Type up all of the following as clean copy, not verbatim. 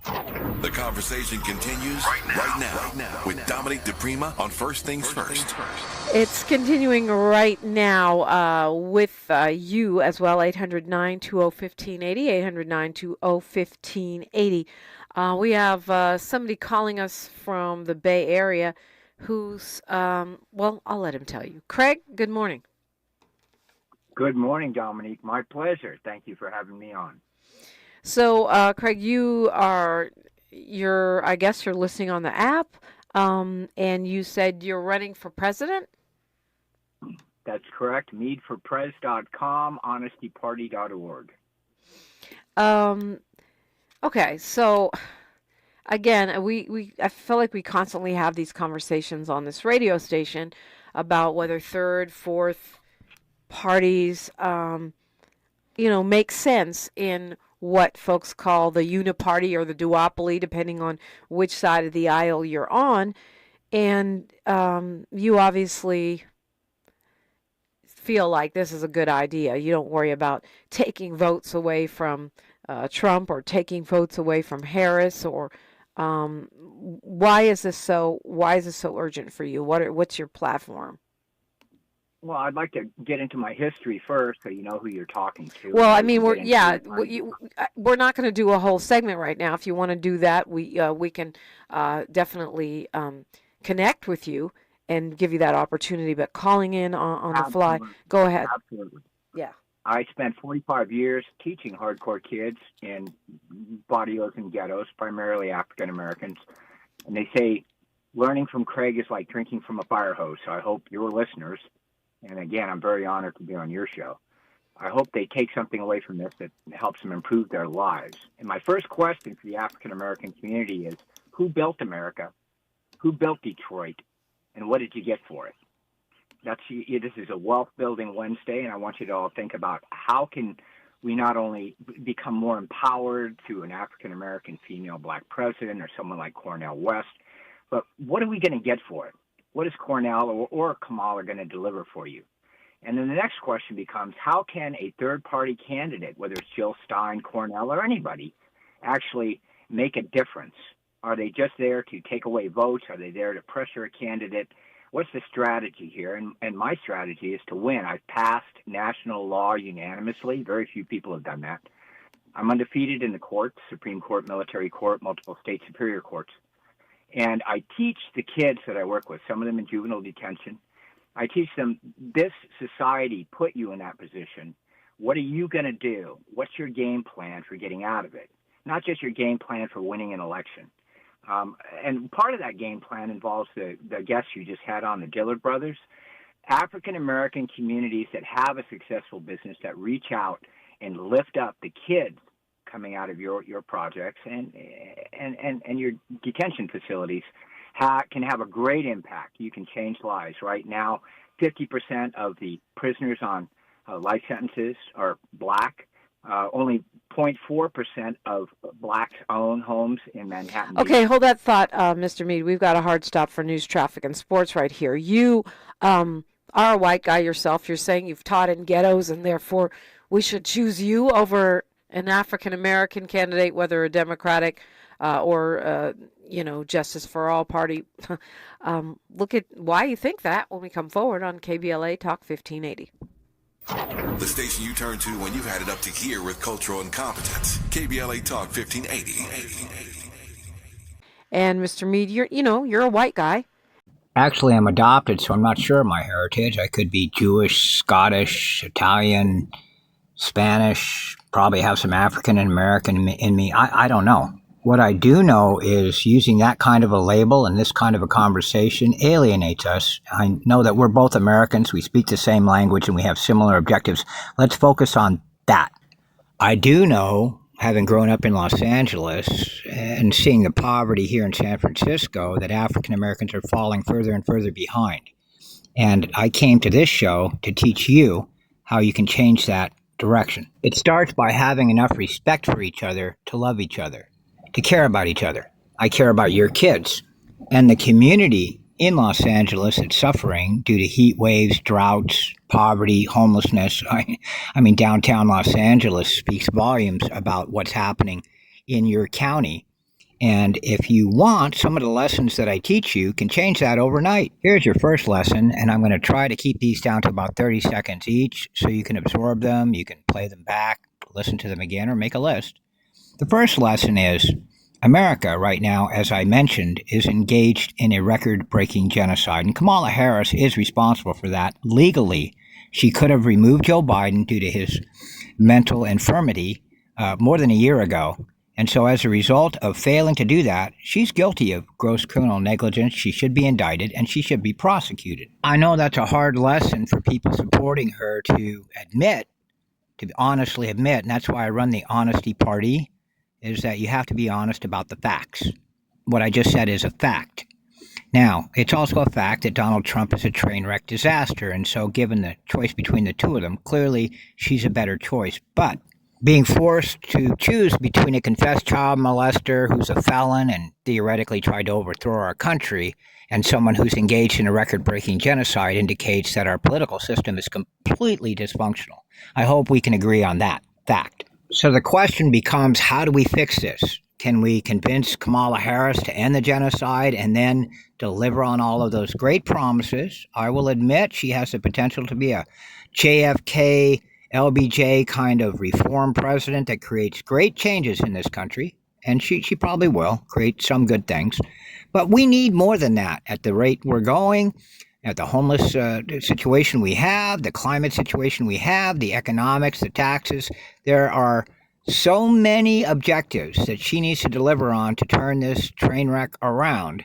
The conversation continues right now with Dominique DiPrima on First Things First. It's continuing right now with you as well, 800-920-1580, 800-920-1580. We have somebody calling us from the Bay Area who's, well, I'll let him tell you. Craig, good morning. Good morning, Dominique. My pleasure. Thank you for having me on. So, Craig, I guess you're listening on the app, and you said you're running for president? That's correct. meadforprez.com, honestyparty.org. Okay, so again, I feel like we constantly have these conversations on this radio station about whether third, fourth parties, make sense in what folks call the uniparty or the duopoly, depending on which side of the aisle you're on. And you obviously feel like this is a good idea. You don't worry about taking votes away from Trump or taking votes away from Harris. Or why is this so urgent for you? What's your platform? Well, I'd like to get into my history first, so you know who you're talking to. Well, I mean, we're not going to do a whole segment right now. If you want to do that, we can definitely connect with you and give you that opportunity. But calling in on the fly, go ahead. Absolutely. Yeah. I spent 45 years teaching hardcore kids in barrios and ghettos, primarily African Americans, and they say learning from Craig is like drinking from a fire hose. So I hope your listeners. And again, I'm very honored to be on your show. I hope they take something away from this that helps them improve their lives. And my first question for the African-American community is, who built America? Who built Detroit? And what did you get for it? This is a wealth-building Wednesday, and I want you to all think about how can we not only become more empowered through an African-American female black president or someone like Cornel West, but what are we going to get for it? What is Cornel or Kamala going to deliver for you? And then the next question becomes, how can a third-party candidate, whether it's Jill Stein, Cornel, or anybody, actually make a difference? Are they just there to take away votes? Are they there to pressure a candidate? What's the strategy here? And my strategy is to win. I've passed national law unanimously. Very few people have done that. I'm undefeated in the courts, Supreme Court, military court, multiple state superior courts. And I teach the kids that I work with, some of them in juvenile detention. I teach them, this society put you in that position. What are you going to do? What's your game plan for getting out of it? Not just your game plan for winning an election. And part of that game plan involves the guests you just had on, the Dillard brothers. African-American communities that have a successful business that reach out and lift up the kids coming out of your projects and your detention facilities can have a great impact. You can change lives. Right now, 50% of the prisoners on life sentences are black. Only 0.4% of blacks own homes in Manhattan. Okay, hold that thought, Mr. Mead. We've got a hard stop for news, traffic, and sports right here. You are a white guy yourself. You're saying you've taught in ghettos, and therefore we should choose you over an African-American candidate, whether a Democratic or, Justice for All party. Look at why you think that when we come forward on KBLA Talk 1580. The station you turn to when you've had it up to here with cultural incompetence. KBLA Talk 1580. And Mr. Mead, you're a white guy. Actually, I'm adopted, so I'm not sure of my heritage. I could be Jewish, Scottish, Italian, Spanish, probably have some African and American in me. I don't know. What I do know is using that kind of a label and this kind of a conversation alienates us. I know that we're both Americans. We speak the same language and we have similar objectives. Let's focus on that. I do know, having grown up in Los Angeles and seeing the poverty here in San Francisco, that African Americans are falling further and further behind. And I came to this show to teach you how you can change that direction. It starts by having enough respect for each other to love each other, to care about each other. I care about your kids and the community in Los Angeles that's suffering due to heat waves, droughts, poverty, homelessness. I mean, downtown Los Angeles speaks volumes about what's happening in your county. And if you want, some of the lessons that I teach you can change that overnight. Here's your first lesson, and I'm going to try to keep these down to about 30 seconds each so you can absorb them, you can play them back, listen to them again, or make a list. The first lesson is America right now, as I mentioned, is engaged in a record-breaking genocide, and Kamala Harris is responsible for that. Legally, she could have removed Joe Biden due to his mental infirmity more than a year ago. And so as a result of failing to do that, she's guilty of gross criminal negligence. She should be indicted and she should be prosecuted. I know that's a hard lesson for people supporting her to admit, to honestly admit, and that's why I run the Honesty Party, is that you have to be honest about the facts. What I just said is a fact. Now, it's also a fact that Donald Trump is a train wreck disaster, and so given the choice between the two of them, clearly she's a better choice. But being forced to choose between a confessed child molester who's a felon and theoretically tried to overthrow our country and someone who's engaged in a record-breaking genocide indicates that our political system is completely dysfunctional. I hope we can agree on that fact. So the question becomes, how do we fix this? Can we convince Kamala Harris to end the genocide and then deliver on all of those great promises? I will admit she has the potential to be a JFK LBJ kind of reform president that creates great changes in this country, and she probably will create some good things. But we need more than that at the rate we're going, at the homeless situation we have, the climate situation we have, the economics, the taxes. There are so many objectives that she needs to deliver on to turn this train wreck around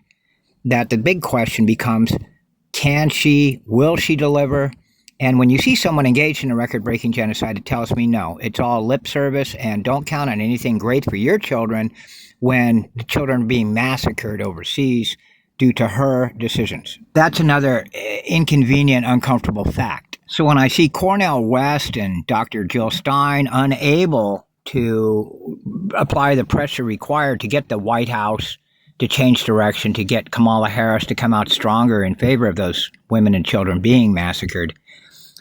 that the big question becomes, can she, will she deliver? And when you see someone engaged in a record-breaking genocide, it tells me no. It's all lip service, and don't count on anything great for your children when the children are being massacred overseas due to her decisions. That's another inconvenient, uncomfortable fact. So when I see Cornel West and Dr. Jill Stein unable to apply the pressure required to get the White House to change direction, to get Kamala Harris to come out stronger in favor of those women and children being massacred,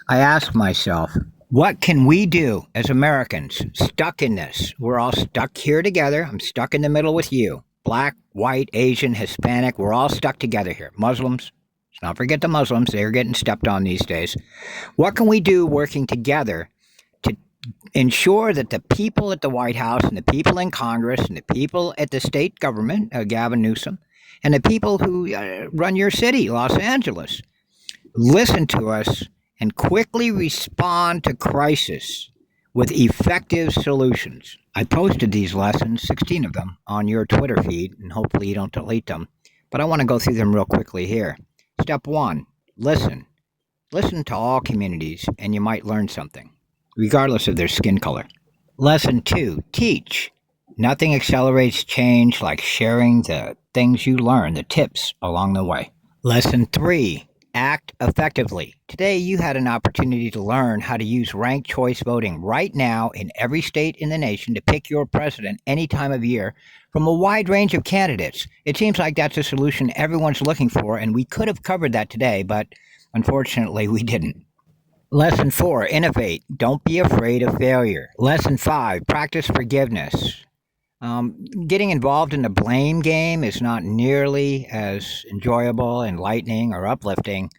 I ask myself, what can we do as Americans stuck in this? We're all stuck here together. I'm stuck in the middle with you. Black, white, Asian, Hispanic, we're all stuck together here. Muslims, let's not forget the Muslims. They're getting stepped on these days. What can we do working together to ensure that the people at the White House and the people in Congress and the people at the state government, Gavin Newsom, and the people who run your city, Los Angeles, listen to us and quickly respond to crisis with effective solutions? I posted these lessons, 16 of them, on your Twitter feed, and hopefully you don't delete them. But I want to go through them real quickly here. Step 1, listen. Listen to all communities, and you might learn something, regardless of their skin color. Lesson 2, teach. Nothing accelerates change like sharing the things you learn, the tips along the way. Lesson 3, act effectively. Today, you had an opportunity to learn how to use ranked choice voting right now in every state in the nation to pick your president any time of year from a wide range of candidates. It seems like that's a solution everyone's looking for, and we could have covered that today, but unfortunately, we didn't. Lesson 4, innovate. Don't be afraid of failure. Lesson 5, practice forgiveness. Getting involved in the blame game is not nearly as enjoyable, enlightening, or uplifting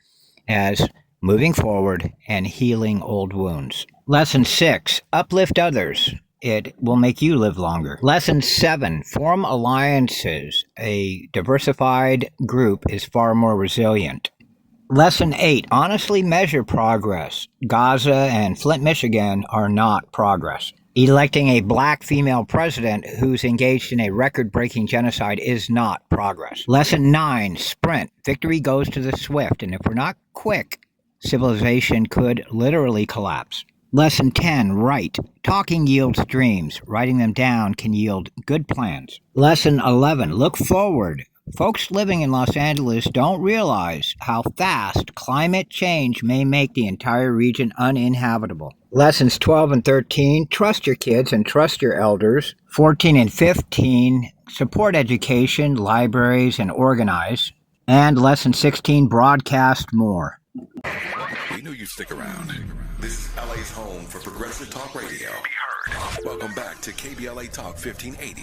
as moving forward and healing old wounds. Lesson 6, uplift others. It will make you live longer. Lesson 7, form alliances. A diversified group is far more resilient. Lesson 8, honestly measure progress. Gaza and Flint, Michigan are not progress. Electing a black female president who's engaged in a record-breaking genocide is not progress. Lesson 9, sprint. Victory goes to the swift, and if we're not quick, civilization could literally collapse. Lesson 10, write. Talking yields dreams. Writing them down can yield good plans. Lesson 11, look forward. Folks living in Los Angeles don't realize how fast climate change may make the entire region uninhabitable. Lessons 12 and 13, trust your kids and trust your elders. 14 and 15, support education, libraries, and organize. And lesson 16, broadcast more. We knew you'd stick around. This is LA's home for progressive talk radio. Be heard. Welcome back to KBLA Talk 1580.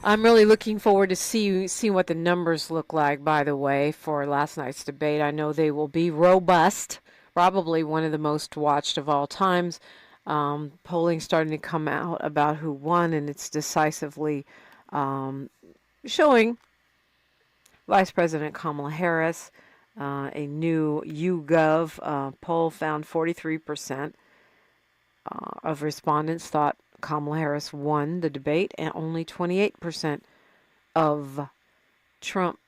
I'm really looking forward to see what the numbers look like, by the way, for last night's debate. I know they will be robust, probably one of the most watched of all times. Polling starting to come out about who won, and it's decisively showing Vice President Kamala Harris. A new YouGov poll found 43% of respondents thought Kamala Harris won the debate, and only 28% of Trump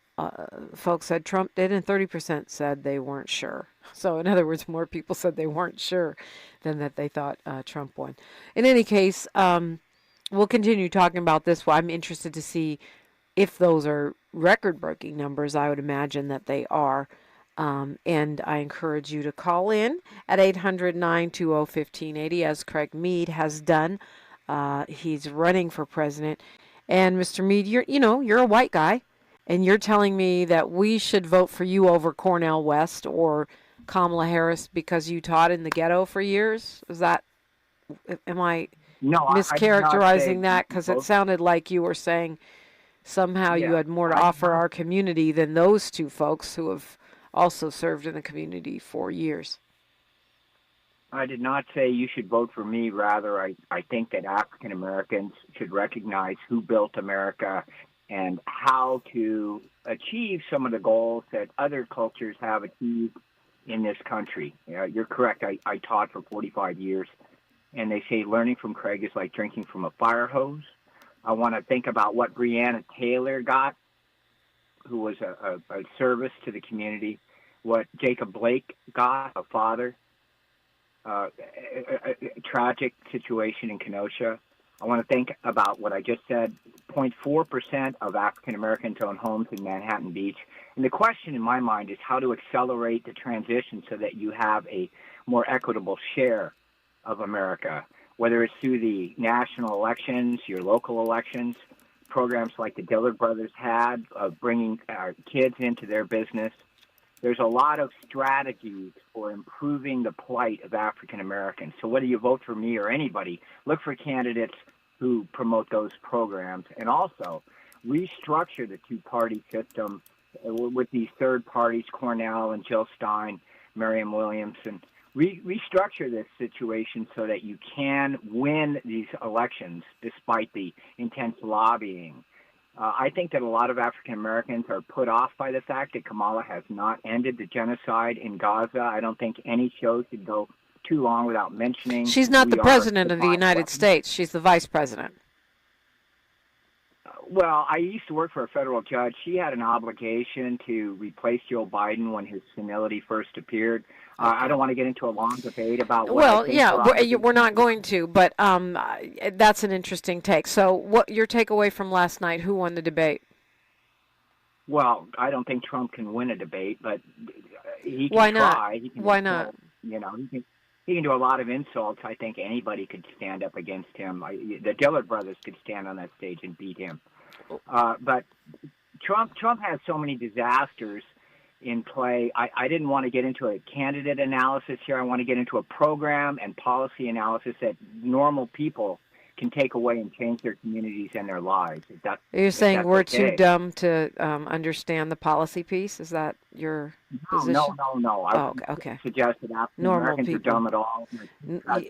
folks said Trump did, and 30% said they weren't sure. So, in other words, more people said they weren't sure than that they thought Trump won. In any case, we'll continue talking about this. Well, I'm interested to see if those are record-breaking numbers. I would imagine that they are. And I encourage you to call in at 800-920-1580, as Craig Mead has done. He's running for president. And Mr. Mead, you're a white guy, and you're telling me that we should vote for you over Cornel West or Kamala Harris because you taught in the ghetto for years? Am I mischaracterizing that? Because it sounded like you were saying somehow you had more to offer our community than those two folks who have also served in the community for years. I did not say you should vote for me. Rather, I think that African Americans should recognize who built America and how to achieve some of the goals that other cultures have achieved in this country. You're correct. I taught for 45 years, and they say learning from Craig is like drinking from a fire hose. I want to think about what Breonna Taylor got, who was a service to the community, what Jacob Blake got, a father, a tragic situation in Kenosha. I want to think about what I just said. 0.4% of African Americans own homes in Manhattan Beach. And the question in my mind is how to accelerate the transition so that you have a more equitable share of America, whether it's through the national elections, your local elections, programs like the Dillard brothers had of bringing kids into their business. There's a lot of strategies for improving the plight of African Americans. So whether you vote for me or anybody, look for candidates who promote those programs, and also restructure the two-party system with these third parties, Cornell and Jill Stein, Mariam Williamson. Restructure this situation so that you can win these elections despite the intense lobbying. I think that a lot of African Americans are put off by the fact that Kamala has not ended the genocide in Gaza. I don't think any show should go too long without mentioning. She's not the president of the United States. She's the vice president. Well, I used to work for a federal judge. She had an obligation to replace Joe Biden when his senility first appeared. I don't want to get into a long debate about what we're not going to, but that's an interesting take. So what your takeaway from last night? Who won the debate? Well, I don't think Trump can win a debate, but he can Why not? try. Why not? He can do a lot of insults. I think anybody could stand up against him. The Dillard brothers could stand on that stage and beat him. But Trump has so many disasters in play. I didn't want to get into a candidate analysis here. I want to get into a program and policy analysis that normal people can take away and change their communities and their lives. You're saying we're too dumb to understand the policy piece? Is that your position? No. I would suggest that African Americans are dumb at all.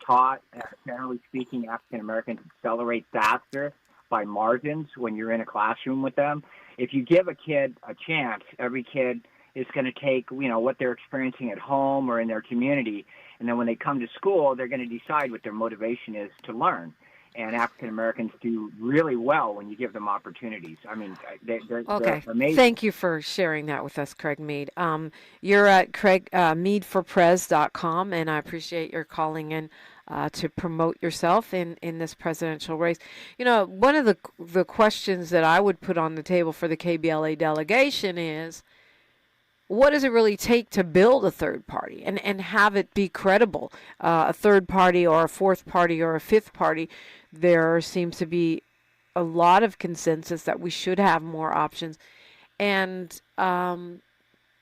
Taught, generally speaking, African Americans accelerate faster by margins when you're in a classroom with them. If you give a kid a chance, every kid is going to take, what they're experiencing at home or in their community, and then when they come to school, they're going to decide what their motivation is to learn. And African Americans do really well when you give them opportunities. I mean, they're amazing. Thank you for sharing that with us, Craig Mead. You're at meadforprez.com, and I appreciate your calling in to promote yourself in this presidential race. One of the questions that I would put on the table for the KBLA delegation is, what does it really take to build a third party and have it be credible? A third party or a fourth party or a fifth party, there seems to be a lot of consensus that we should have more options. And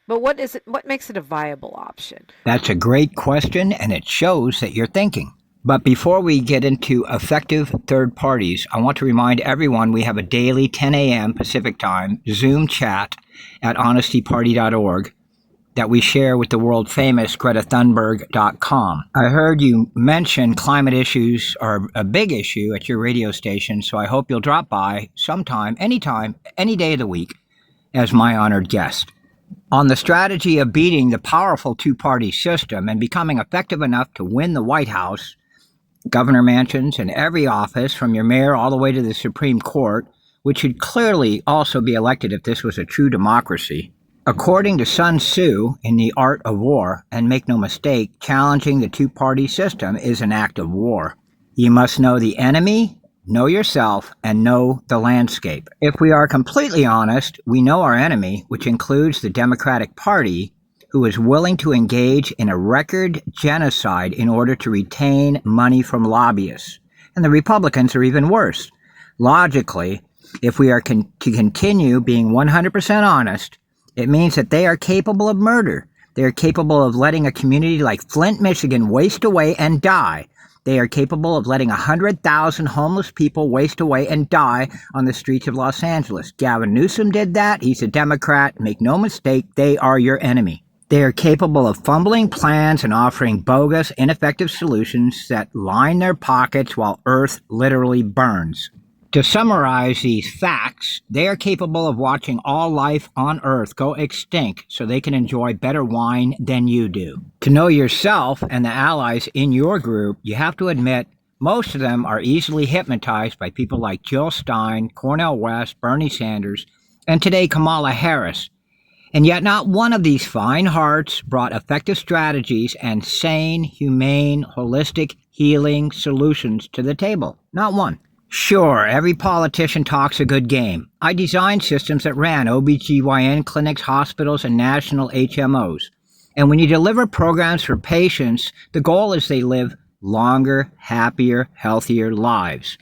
But what is it? What makes it a viable option? That's a great question, and it shows that you're thinking. But before we get into effective third parties, I want to remind everyone we have a daily 10 a.m. Pacific Time Zoom chat at honestyparty.org that we share with the world famous GretaThunberg.com. I heard you mention climate issues are a big issue at your radio station, so I hope you'll drop by sometime, anytime, any day of the week as my honored guest. On the strategy of beating the powerful two-party system and becoming effective enough to win the White House, governor mansions, and every office from your mayor all the way to the Supreme Court, which should clearly also be elected if this was a true democracy. According to Sun Tzu in The Art of War, and make no mistake, challenging the two-party system is an act of war. You must know the enemy, know yourself, and know the landscape. If we are completely honest, we know our enemy, which includes the Democratic Party, who is willing to engage in a record genocide in order to retain money from lobbyists. And the Republicans are even worse. Logically, if we are to continue being 100% honest, it means that they are capable of murder. They are capable of letting a community like Flint, Michigan waste away and die. They are capable of letting 100,000 homeless people waste away and die on the streets of Los Angeles. Gavin Newsom did that. He's a Democrat. Make no mistake, they are your enemy. They are capable of fumbling plans and offering bogus, ineffective solutions that line their pockets while Earth literally burns. To summarize these facts, they are capable of watching all life on Earth go extinct so they can enjoy better wine than you do. To know yourself and the allies in your group, you have to admit most of them are easily hypnotized by people like Jill Stein, Cornel West, Bernie Sanders, and today Kamala Harris. And yet not one of these fine hearts brought effective strategies and sane, humane, holistic healing solutions to the table. Not one. Sure, every politician talks a good game. I designed systems that ran OBGYN clinics, hospitals, and national HMOs. And when you deliver programs for patients, the goal is they live longer, happier, healthier lives.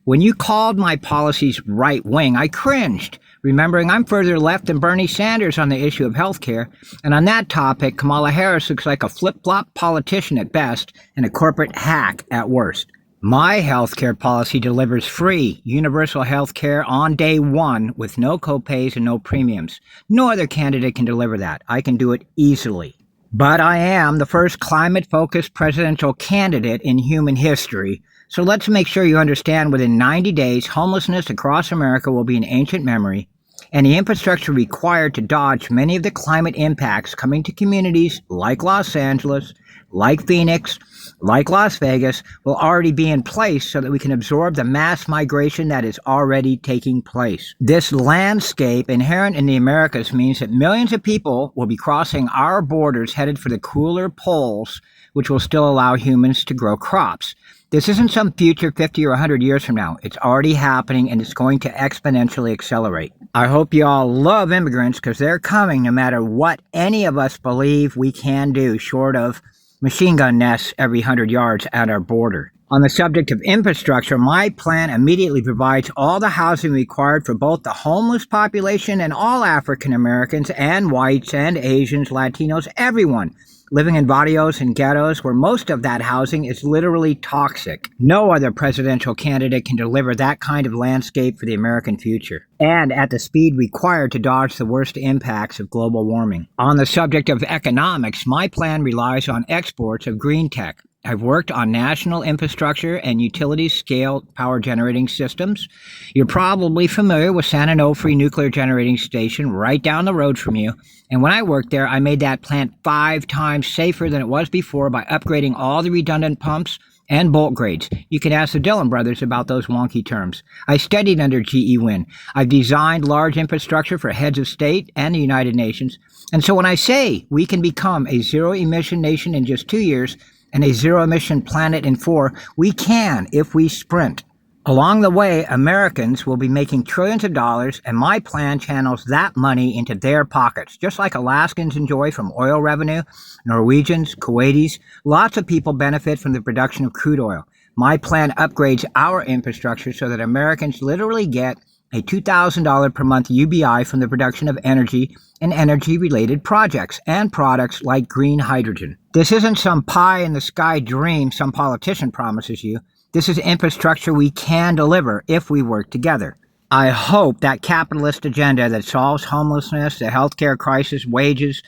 When you called my policies right-wing, I cringed, remembering I'm further left than Bernie Sanders on the issue of healthcare. And on that topic, Kamala Harris looks like a flip-flop politician at best and a corporate hack at worst. My healthcare policy delivers free, universal healthcare on day one with no copays and no premiums. No other candidate can deliver that. I can do it easily. But I am the first climate-focused presidential candidate in human history. So let's make sure you understand within 90 days, homelessness across America will be an ancient memory, and the infrastructure required to dodge many of the climate impacts coming to communities like Los Angeles, like Phoenix, like Las Vegas, will already be in place so that we can absorb the mass migration that is already taking place. This landscape inherent in the Americas means that millions of people will be crossing our borders headed for the cooler poles, which will still allow humans to grow crops. This isn't some future 50 or 100 years from now. It's already happening, and it's going to exponentially accelerate. I hope you all love immigrants because they're coming no matter what any of us believe we can do, short of machine gun nests every 100 yards at our border. On the subject of infrastructure, my plan immediately provides all the housing required for both the homeless population and all African Americans and whites and Asians, Latinos, everyone living in barrios and ghettos where most of that housing is literally toxic. No other presidential candidate can deliver that kind of landscape for the American future, and at the speed required to dodge the worst impacts of global warming. On the subject of economics, my plan relies on exports of green tech. I've worked on national infrastructure and utility-scale power generating systems. You're probably familiar with San Onofre Nuclear Generating Station right down the road from you. And when I worked there, I made that plant 5 times safer than it was before by upgrading all the redundant pumps and bolt grades. You can ask the Dillon brothers about those wonky terms. I studied under GE Win. I've designed large infrastructure for heads of state and the United Nations. And so when I say we can become a zero-emission nation in just 2 years, and a zero-emission planet in 4, we can if we sprint. Along the way, Americans will be making trillions of dollars, and my plan channels that money into their pockets, just like Alaskans enjoy from oil revenue, Norwegians, Kuwaitis. Lots of people benefit from the production of crude oil. My plan upgrades our infrastructure so that Americans literally get a $2,000 per month UBI from the production of energy and energy-related projects and products like green hydrogen. This isn't some pie-in-the-sky dream some politician promises you. This is infrastructure we can deliver if we work together. I hope that capitalist agenda that solves homelessness, the healthcare crisis, wages,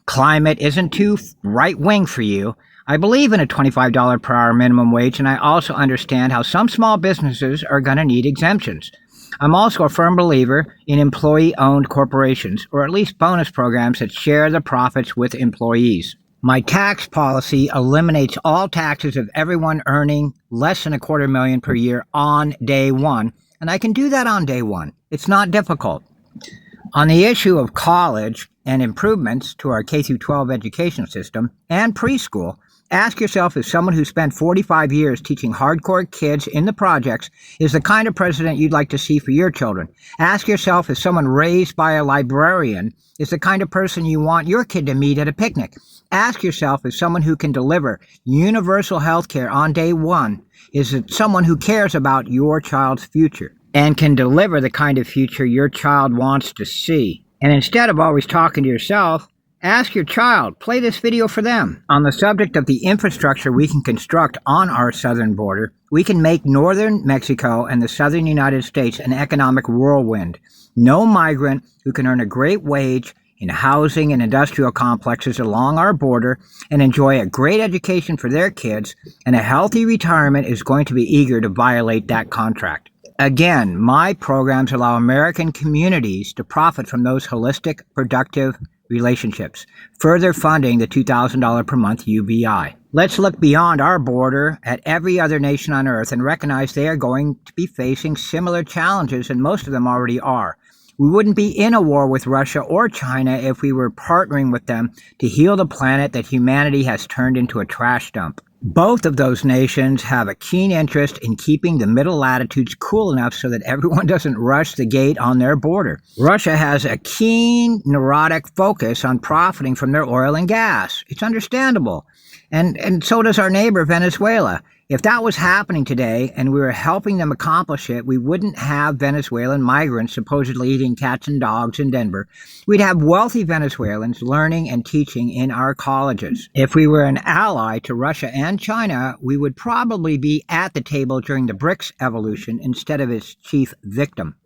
climate isn't too right-wing for you. I believe in a $25 per hour minimum wage, and I also understand how some small businesses are going to need exemptions. I'm also a firm believer in employee-owned corporations, or at least bonus programs that share the profits with employees. My tax policy eliminates all taxes of everyone earning less than $250,000 per year on day one, and I can do that on day one. It's not difficult. On the issue of college and improvements to our K-12 education system and preschool, ask yourself if someone who spent 45 years teaching hardcore kids in the projects is the kind of president you'd like to see for your children. Ask yourself if someone raised by a librarian is the kind of person you want your kid to meet at a picnic. Ask yourself if someone who can deliver universal health care on day one is someone who cares about your child's future and can deliver the kind of future your child wants to see. And instead of always talking to yourself, ask your child, play this video for them. On the subject of the infrastructure we can construct on our southern border, we can make northern Mexico and the southern United States an economic whirlwind. No migrant who can earn a great wage in housing and industrial complexes along our border and enjoy a great education for their kids and a healthy retirement is going to be eager to violate that contract. Again, my programs allow American communities to profit from those holistic, productive relationships, further funding the $2,000 per month UBI. Let's look beyond our border at every other nation on earth and recognize they are going to be facing similar challenges, and most of them already are. We wouldn't be in a war with Russia or China if we were partnering with them to heal the planet that humanity has turned into a trash dump. Both of those nations have a keen interest in keeping the middle latitudes cool enough so that everyone doesn't rush the gate on their border. Russia has a keen, neurotic focus on profiting from their oil and gas. It's understandable. And so does our neighbor, Venezuela. If that was happening today and we were helping them accomplish it, we wouldn't have Venezuelan migrants supposedly eating cats and dogs in Denver. We'd have wealthy Venezuelans learning and teaching in our colleges. If we were an ally to Russia and China, we would probably be at the table during the BRICS evolution instead of its chief victim.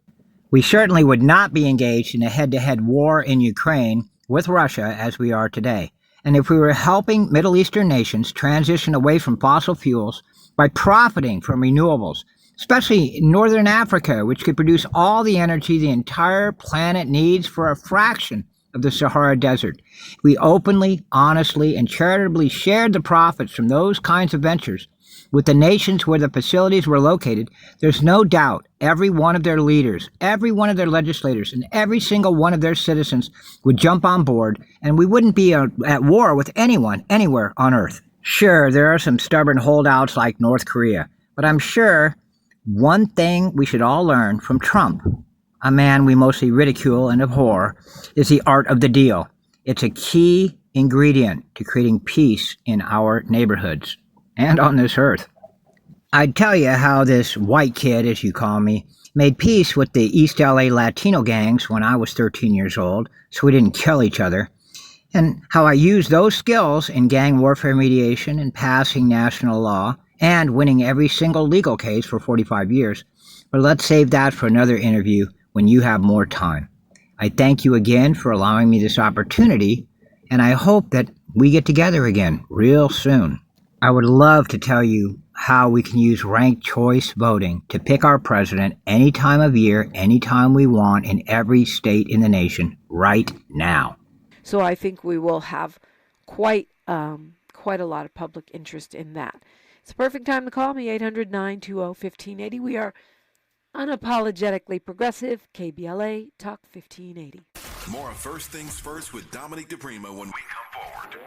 We certainly would not be engaged in a head-to-head war in Ukraine with Russia as we are today. And if we were helping Middle Eastern nations transition away from fossil fuels by profiting from renewables, especially in Northern Africa, which could produce all the energy the entire planet needs for a fraction of the Sahara Desert, if we openly, honestly, and charitably shared the profits from those kinds of ventures with the nations where the facilities were located, there's no doubt every one of their leaders, every one of their legislators, and every single one of their citizens would jump on board, and we wouldn't be at war with anyone, anywhere on Earth. Sure, there are some stubborn holdouts like North Korea, but I'm sure one thing we should all learn from Trump, a man we mostly ridicule and abhor, is the art of the deal. It's a key ingredient to creating peace in our neighborhoods and on this earth. I'd tell you how this white kid, as you call me, made peace with the East LA Latino gangs when I was 13 years old, so we didn't kill each other, and how I used those skills in gang warfare mediation and passing national law and winning every single legal case for 45 years. But let's save that for another interview when you have more time. I thank you again for allowing me this opportunity, and I hope that we get together again real soon. I would love to tell you how we can use ranked choice voting to pick our president any time of year, anytime we want, in every state in the nation right now. So I think we will have quite a lot of public interest in that. It's a perfect time to call me, 800-920-1580. We are unapologetically progressive, KBLA Talk 1580. More of First Things First with Dominique DiPrima when we come forward.